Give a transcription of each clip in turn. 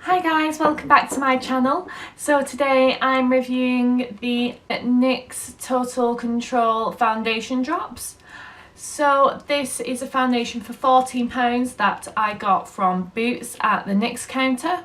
Hi guys, welcome back to my channel. So today I'm reviewing the NYX Total Control Foundation Drops. So this is a foundation for £14 that I got from Boots at the NYX counter.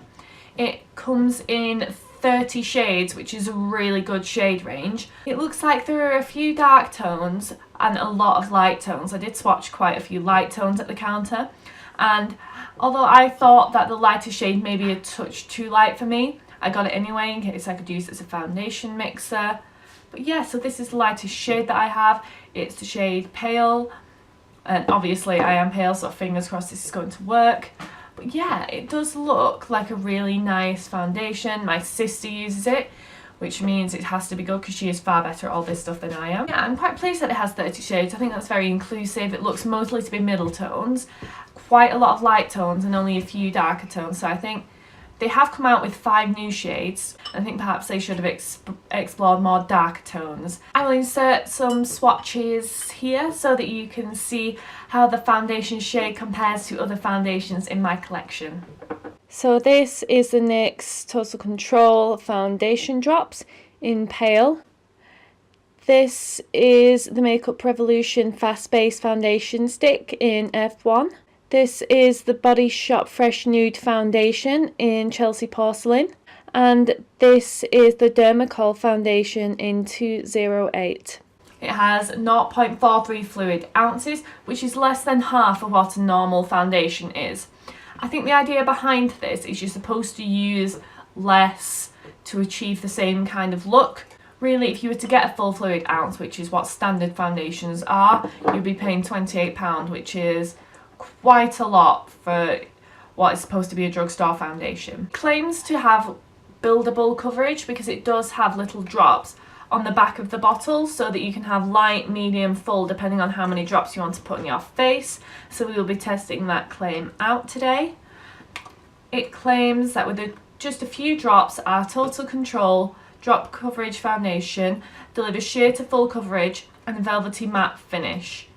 It comes in 30 shades, which is a really good shade range. It looks like there are a few dark tones and a lot of light tones. I did swatch quite a few light tones at the counter, and although I thought that the lighter shade may be a touch too light for me, I got it anyway in case I could use it as a foundation mixer. But yeah, so this is the lightest shade that I have. It's the shade Pale, and obviously I am pale, so fingers crossed this is going to work. But yeah, it does look like a really nice foundation. My sister uses it, which means it has to be good because she is far better at all this stuff than I am. Yeah, I'm quite pleased that it has 30 shades. I think that's very inclusive. It looks mostly to be middle tones, quite a lot of light tones and only a few darker tones. So I think they have come out with 5 new shades. I think perhaps they should have explored more darker tones. I will insert some swatches here so that you can see how the foundation shade compares to other foundations in my collection. So this is the NYX Total Control Foundation Drops in Pale. This is the Makeup Revolution Fast Base Foundation Stick in F1. This is the Body Shop Fresh Nude Foundation in Chelsea Porcelain. And this is the Dermacol Foundation in 208. It has 0.43 fluid ounces, which is less than half of what a normal foundation is. I think the idea behind this is you're supposed to use less to achieve the same kind of look. Really, if you were to get a full fluid ounce, which is what standard foundations are, you'd be paying £28, which is quite a lot for what is supposed to be a drugstore foundation. It claims to have buildable coverage because it does have little drops on the back of the bottle so that you can have light, medium, full depending on how many drops you want to put on your face. So we will be testing that claim out today. It claims that with just a few drops, our Total Control Drop Coverage Foundation delivers sheer to full coverage and a velvety matte finish.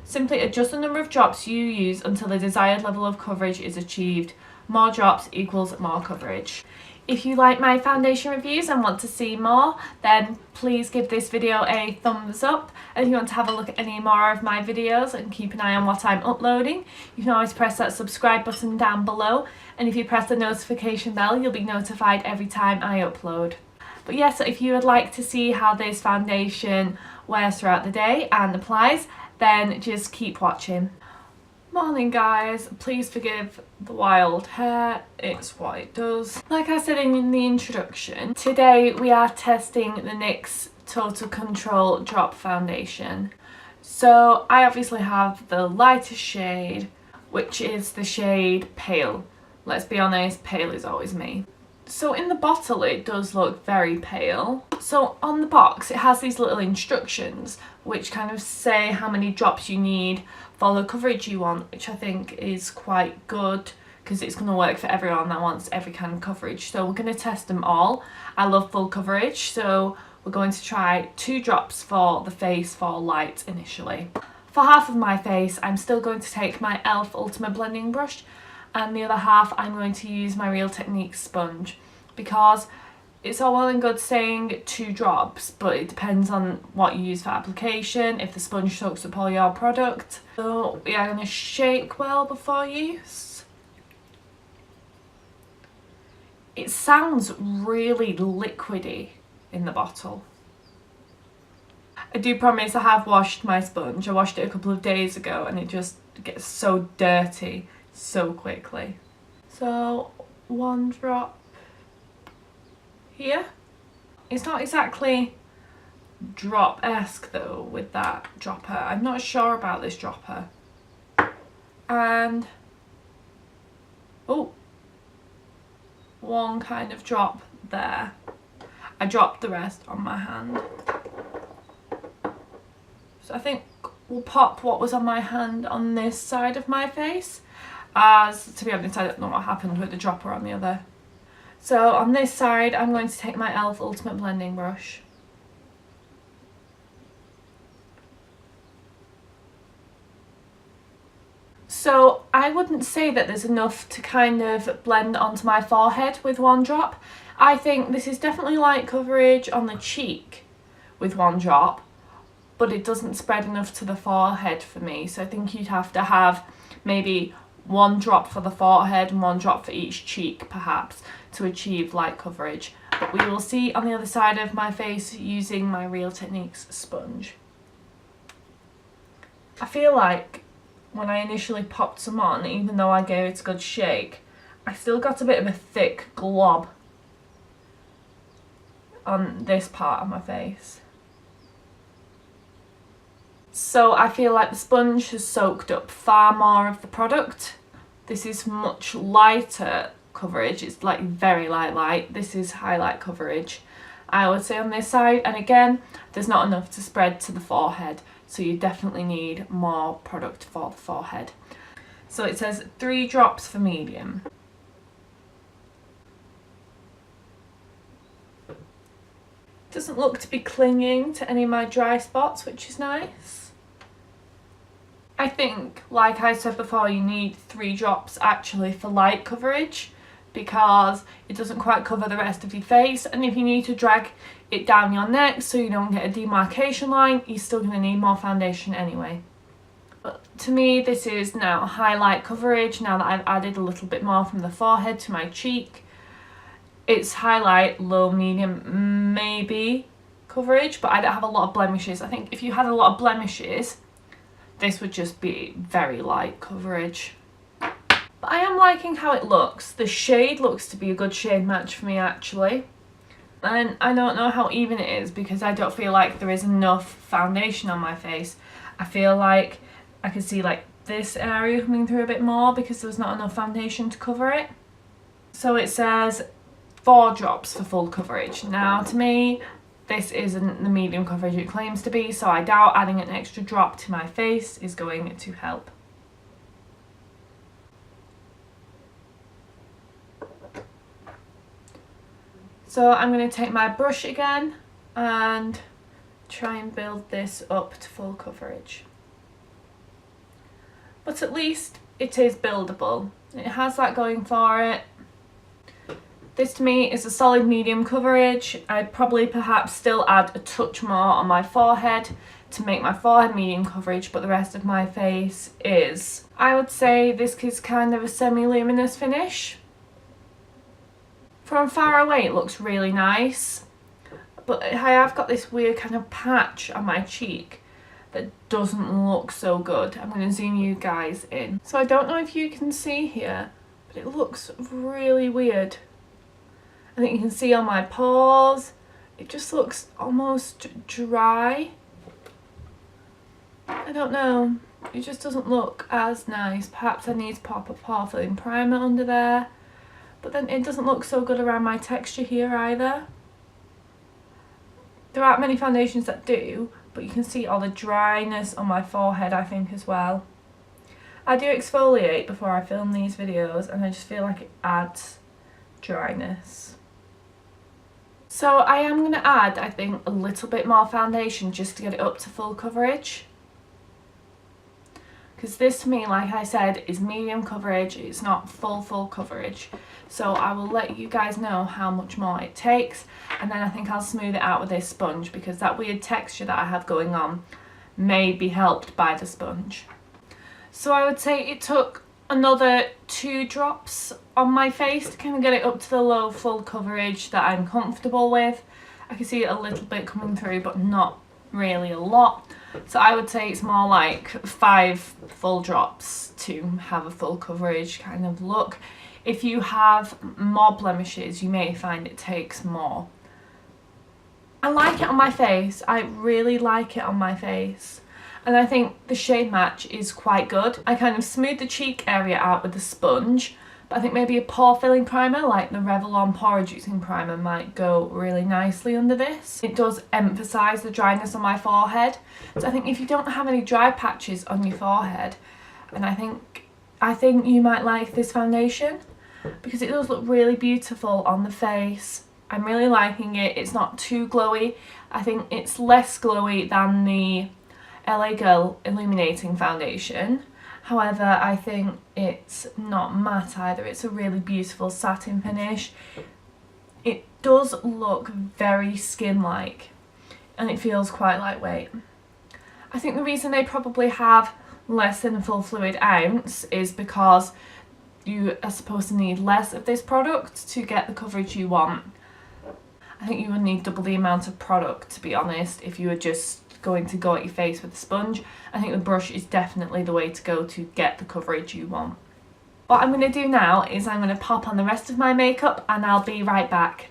Simply adjust the number of drops you use until the desired level of coverage is achieved. More drops equals more coverage. If you like my foundation reviews and want to see more, then please give this video a thumbs up. And if you want to have a look at any more of my videos and keep an eye on what I'm uploading, you can always press that subscribe button down below. And if you press the notification bell, you'll be notified every time I upload. But yeah, so if you would like to see how this foundation wears throughout the day and applies, then just keep watching. Morning guys, please forgive the wild hair, it's what it does. Like I said in the introduction, today we are testing the NYX Total Control Drop Foundation. So I obviously have the lightest shade, which is the shade Pale. Let's be honest, pale is always me. So in the bottle it does look very pale. So on the box it has these little instructions which kind of say how many drops you need for the coverage you want, which I think is quite good because it's going to work for everyone that wants every kind of coverage. So we're going to test them all. I love full coverage, so we're going to try 2 drops for the face for light initially. For half of my face I'm still going to take my e.l.f. Ultimate Blending Brush, and the other half I'm going to use my Real Techniques sponge, because it's all well and good saying 2 drops, but it depends on what you use for application, if the sponge soaks up all your product. So we are going to shake well before use. It sounds really liquidy in the bottle. I do promise I have washed my sponge. I washed it a couple of days ago and it just gets so dirty so quickly. So 1 drop here. It's not exactly drop-esque though with that dropper. I'm not sure about this dropper. And oh, 1 kind of drop there. I dropped the rest on my hand. So I think we'll pop what was on my hand on this side of my face, as to be honest I don't know what happened with the dropper on the other. So on this side I'm going to take my e.l.f. Ultimate Blending Brush. So I wouldn't say that there's enough to kind of blend onto my forehead with one drop. I think this is definitely light coverage on the cheek with one drop, but it doesn't spread enough to the forehead for me. So I think you'd have to have maybe one drop for the forehead and one drop for each cheek perhaps to achieve light coverage. But we will see on the other side of my face using my Real Techniques sponge. I feel like when I initially popped some on, even though I gave it a good shake, I still got a bit of a thick glob on this part of my face. So I feel like the sponge has soaked up far more of the product. This is much lighter coverage. It's like very light. This is highlight coverage, I would say, on this side. And again, there's not enough to spread to the forehead, so you definitely need more product for the forehead. So it says 3 drops for medium. Doesn't look to be clinging to any of my dry spots, which is nice. I think, like I said before, you need 3 drops actually for light coverage, because it doesn't quite cover the rest of your face, and if you need to drag it down your neck so you don't get a demarcation line, you're still going to need more foundation anyway. But to me, this is now highlight coverage. Now that I've added a little bit more from the forehead to my cheek, it's highlight, low, medium, maybe coverage, but I don't have a lot of blemishes. I think if you had a lot of blemishes, this would just be very light coverage. But I am liking how it looks. The shade looks to be a good shade match for me actually. And I don't know how even it is, because I don't feel like there is enough foundation on my face. I feel like I can see like this area coming through a bit more because there's not enough foundation to cover it. So it says 4 drops for full coverage. Now to me, this isn't the medium coverage it claims to be, so I doubt adding an extra drop to my face is going to help. So I'm going to take my brush again and try and build this up to full coverage. But at least it is buildable. It has that going for it. This to me is a solid medium coverage. I'd probably perhaps still add a touch more on my forehead to make my forehead medium coverage, but the rest of my face is. I would say this is kind of a semi-luminous finish. From far away it looks really nice, but I have got this weird kind of patch on my cheek that doesn't look so good. I'm going to zoom you guys in. So I don't know if you can see here, but it looks really weird. I think you can see on my pores, it just looks almost dry. I don't know, it just doesn't look as nice. Perhaps I need to pop a pore filling primer under there, but then it doesn't look so good around my texture here either. There aren't many foundations that do, but you can see all the dryness on my forehead I think as well. I do exfoliate before I film these videos and I just feel like it adds dryness. So I am going to add, I think, a little bit more foundation just to get it up to full coverage. Because this to me, like I said, is medium coverage, it's not full coverage. So I will let you guys know how much more it takes, and then I think I'll smooth it out with this sponge, because that weird texture that I have going on may be helped by the sponge. So I would say it took another 2 drops on my face to kind of get it up to the low full coverage that I'm comfortable with. I can see it a little bit coming through, but not really a lot. So I would say it's more like 5 full drops to have a full coverage kind of look. If you have more blemishes, you may find it takes more. I like it on my face. I really like it on my face. And I think the shade match is quite good. I kind of smooth the cheek area out with the sponge, but I think maybe a pore filling primer like the Revlon Pore Reducing Primer might go really nicely under this. It does emphasise the dryness on my forehead. So I think if you don't have any dry patches on your forehead, and I think you might like this foundation because it does look really beautiful on the face. I'm really liking it. It's not too glowy. I think it's less glowy than the LA Girl Illuminating Foundation. However, I think it's not matte either. It's a really beautiful satin finish. It does look very skin-like and it feels quite lightweight. I think the reason they probably have less than a full fluid ounce is because you are supposed to need less of this product to get the coverage you want. I think you would need double the amount of product, to be honest, if you were just going to go at your face with a sponge. I think the brush is definitely the way to go to get the coverage you want. What I'm going to do now is I'm going to pop on the rest of my makeup and I'll be right back.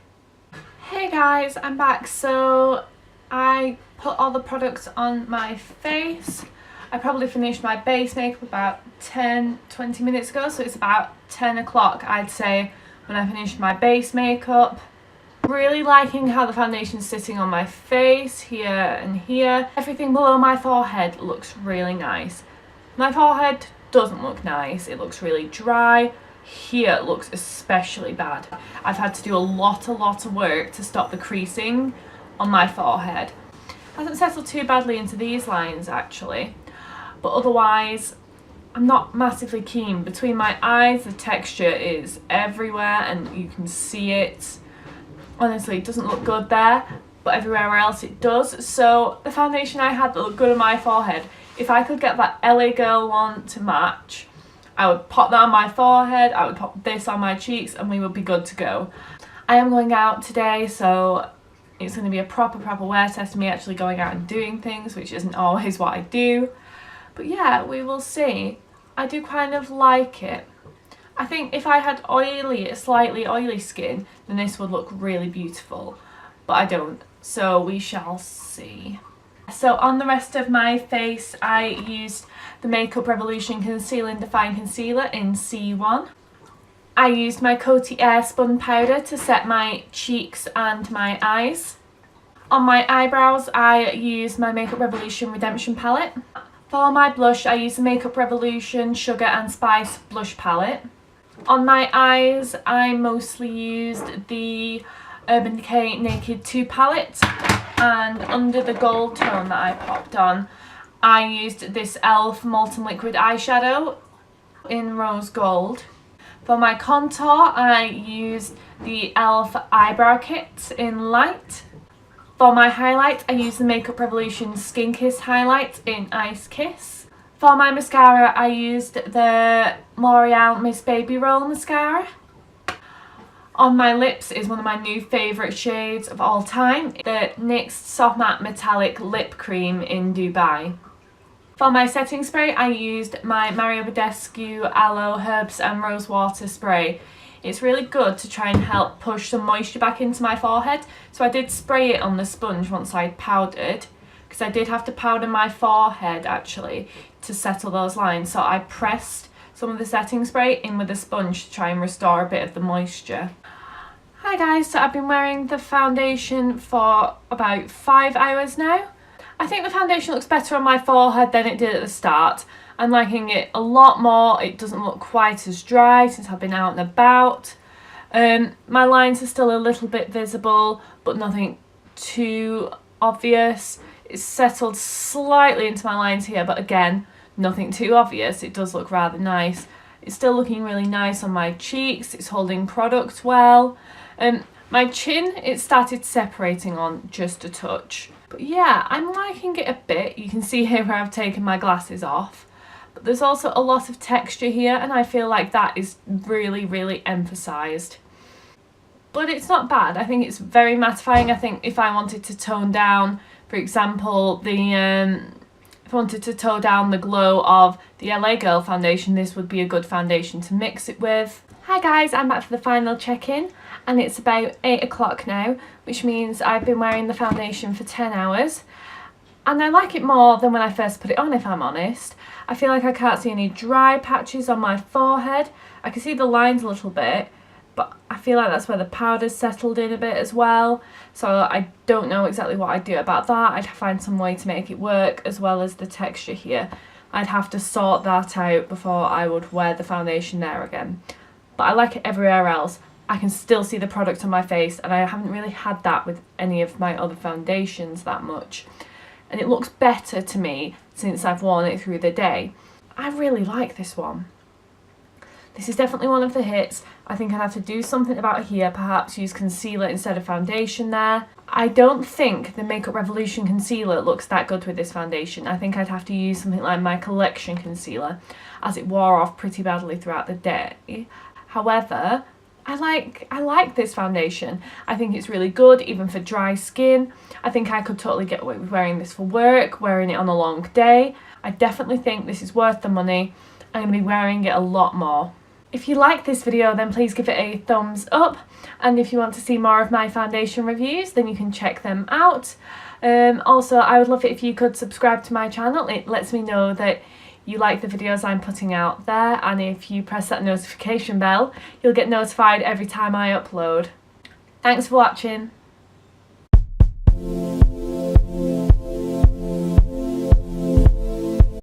Hey guys, I'm back. So I put all the products on my face. I probably finished my base makeup about 10-20 minutes ago, so it's about 10 o'clock I'd say when I finished my base makeup. Really liking how the foundation's sitting on my face, here and here. Everything below my forehead looks really nice. My forehead doesn't look nice, it looks really dry. Here it looks especially bad. I've had to do a lot of work to stop the creasing on my forehead. Hasn't settled too badly into these lines actually, but otherwise I'm not massively keen. Between my eyes the texture is everywhere and you can see it. Honestly, it doesn't look good there, but everywhere else it does. So the foundation I had that looked good on my forehead, if I could get that LA Girl one to match, I would pop that on my forehead, I would pop this on my cheeks, and we would be good to go. I am going out today, so it's going to be a proper wear test of me actually going out and doing things, which isn't always what I do. But yeah, we will see. I do kind of like it. I think if I had slightly oily skin, then this would look really beautiful, but I don't, so we shall see. So on the rest of my face, I used the Makeup Revolution Conceal and Define Concealer in C1. I used my Coty Air Spun Powder to set my cheeks and my eyes. On my eyebrows, I used my Makeup Revolution Redemption Palette. For my blush, I used the Makeup Revolution Sugar and Spice Blush Palette. On my eyes, I mostly used the Urban Decay Naked 2 palette, and under the gold tone that I popped on, I used this e.l.f. Molten Liquid Eyeshadow in Rose Gold. For my contour, I used the e.l.f. Eyebrow Kit in Light. For my highlight, I used the Makeup Revolution Skin Kiss Highlight in Ice Kiss. For my mascara, I used the L'Oreal Miss Baby Roll mascara. On my lips is one of my new favourite shades of all time, the NYX Soft Matte Metallic Lip Cream in Dubai. For my setting spray, I used my Mario Badescu Aloe Herbs and Rose Water Spray. It's really good to try and help push some moisture back into my forehead, so I did spray it on the sponge once I'd powdered, because I did have to powder my forehead actually to settle those lines, so I pressed some of the setting spray in with a sponge to try and restore a bit of the moisture. Hi guys, so I've been wearing the foundation for about 5 hours now. I think the foundation looks better on my forehead than it did at the start. I'm liking it a lot more. It doesn't look quite as dry since I've been out and about. My lines are still a little bit visible, but nothing too obvious. It's settled slightly into my lines here, but again, nothing too obvious. It does look rather nice. It's still looking really nice on my cheeks. It's holding product well. My chin, it started separating on just a touch. But yeah, I'm liking it a bit. You can see here where I've taken my glasses off. But there's also a lot of texture here, and I feel like that is really emphasised. But it's not bad. I think it's very mattifying. I think if I wanted to tone down, for example, if I wanted to tone down the glow of the LA Girl foundation, this would be a good foundation to mix it with. Hi guys, I'm back for the final check-in, and it's about 8 o'clock now, which means I've been wearing the foundation for 10 hours. And I like it more than when I first put it on, if I'm honest. I feel like I can't see any dry patches on my forehead. I can see the lines a little bit, but I feel like that's where the powder's settled in a bit as well. So I don't know exactly what I'd do about that. I'd find some way to make it work, as well as the texture here. I'd have to sort that out before I would wear the foundation there again. But I like it everywhere else. I can still see the product on my face, and I haven't really had that with any of my other foundations that much. And it looks better to me since I've worn it through the day. I really like this one. This is definitely one of the hits. I think I'd have to do something about here, perhaps use concealer instead of foundation there. I don't think the Makeup Revolution concealer looks that good with this foundation. I think I'd have to use something like my Collection concealer, as it wore off pretty badly throughout the day. However, I like this foundation. I think it's really good, even for dry skin. I think I could totally get away with wearing this for work, wearing it on a long day. I definitely think this is worth the money. I'm going to be wearing it a lot more. If you like this video, then please give it a thumbs up, and if you want to see more of my foundation reviews, then you can check them out. Also, I would love it if you could subscribe to my channel. It lets me know that you like the videos I'm putting out there, and if you press that notification bell, you'll get notified every time I upload. Thanks for watching.